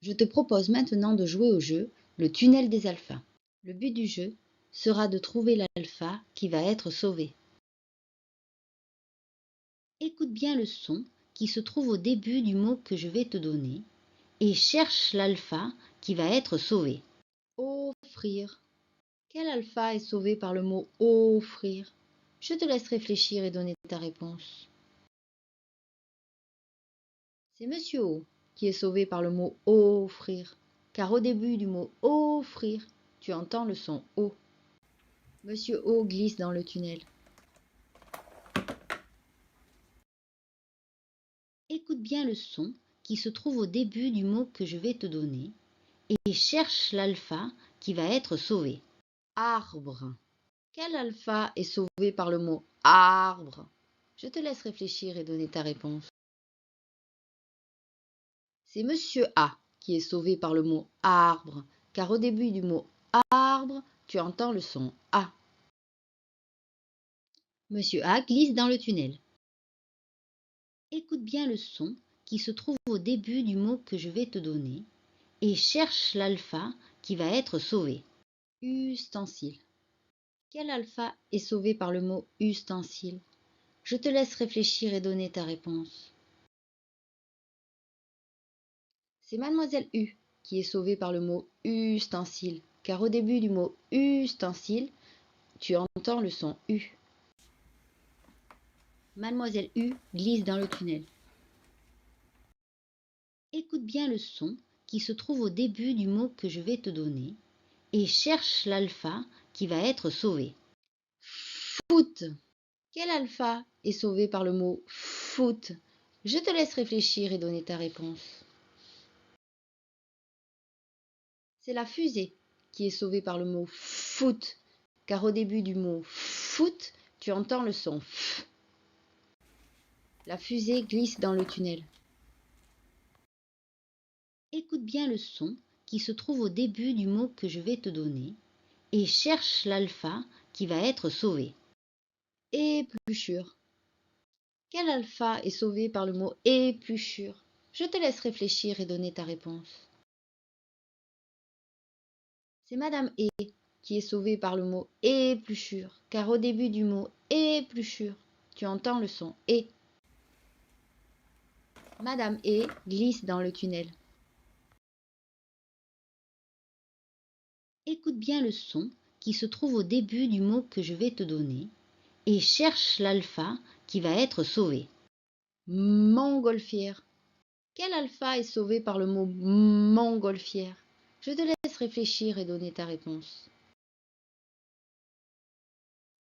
Je te propose maintenant de jouer au jeu le tunnel des alphas. Le but du jeu sera de trouver l'alpha qui va être sauvé. Écoute bien le son qui se trouve au début du mot que je vais te donner et cherche l'alpha qui va être sauvé. Offrir. Quel alpha est sauvé par le mot offrir? Je te laisse réfléchir et donner ta réponse. C'est Monsieur O qui est sauvé par le mot offrir, car au début du mot offrir, tu entends le son O. Monsieur O glisse dans le tunnel. Écoute bien le son qui se trouve au début du mot que je vais te donner et cherche l'alpha qui va être sauvé. Arbre. Quel alpha est sauvé par le mot arbre? Je te laisse réfléchir et donner ta réponse. C'est Monsieur A qui est sauvé par le mot arbre, car au début du mot arbre, tu entends le son A. Monsieur A glisse dans le tunnel. Écoute bien le son qui se trouve au début du mot que je vais te donner et cherche l'alpha qui va être sauvé. Ustensile. Quel alpha est sauvé par le mot ustensile? Je te laisse réfléchir et donner ta réponse. C'est Mademoiselle U qui est sauvée par le mot ustensile, car au début du mot ustensile, tu entends le son U. Mademoiselle U glisse dans le tunnel. Écoute bien le son qui se trouve au début du mot que je vais te donner et cherche l'alpha qui va être sauvé. Foot. Quel alpha est sauvé par le mot foot? Je te laisse réfléchir et donner ta réponse. C'est la fusée qui est sauvée par le mot foot, car au début du mot foot, tu entends le son F. La fusée glisse dans le tunnel. Écoute bien le son qui se trouve au début du mot que je vais te donner et cherche l'alpha qui va être sauvé. Épluchure. Quel alpha est sauvé par le mot épluchure? Je te laisse réfléchir et donner ta réponse. C'est Madame E qui est sauvée par le mot épluchure, car au début du mot épluchure, tu entends le son E. Madame E glisse dans le tunnel. Écoute bien le son qui se trouve au début du mot que je vais te donner et cherche l'alpha qui va être sauvé. Montgolfière. Quel alpha est sauvé par le mot montgolfière? Je te laisse réfléchir et donner ta réponse.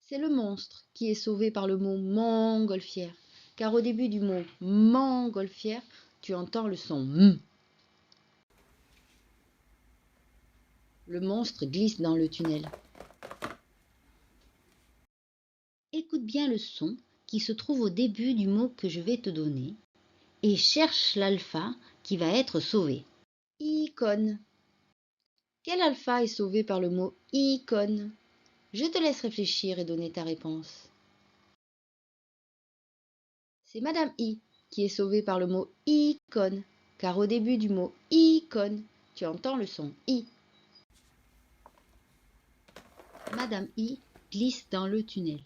C'est le monstre qui est sauvé par le mot montgolfière, car au début du mot montgolfière, tu entends le son M. Le monstre glisse dans le tunnel. Écoute bien le son qui se trouve au début du mot que je vais te donner et cherche l'alpha qui va être sauvé. Icône. Quel alpha est sauvé par le mot icône? Je te laisse réfléchir et donner ta réponse. C'est Madame I qui est sauvée par le mot icône, car au début du mot icône, tu entends le son I. Madame I glisse dans le tunnel.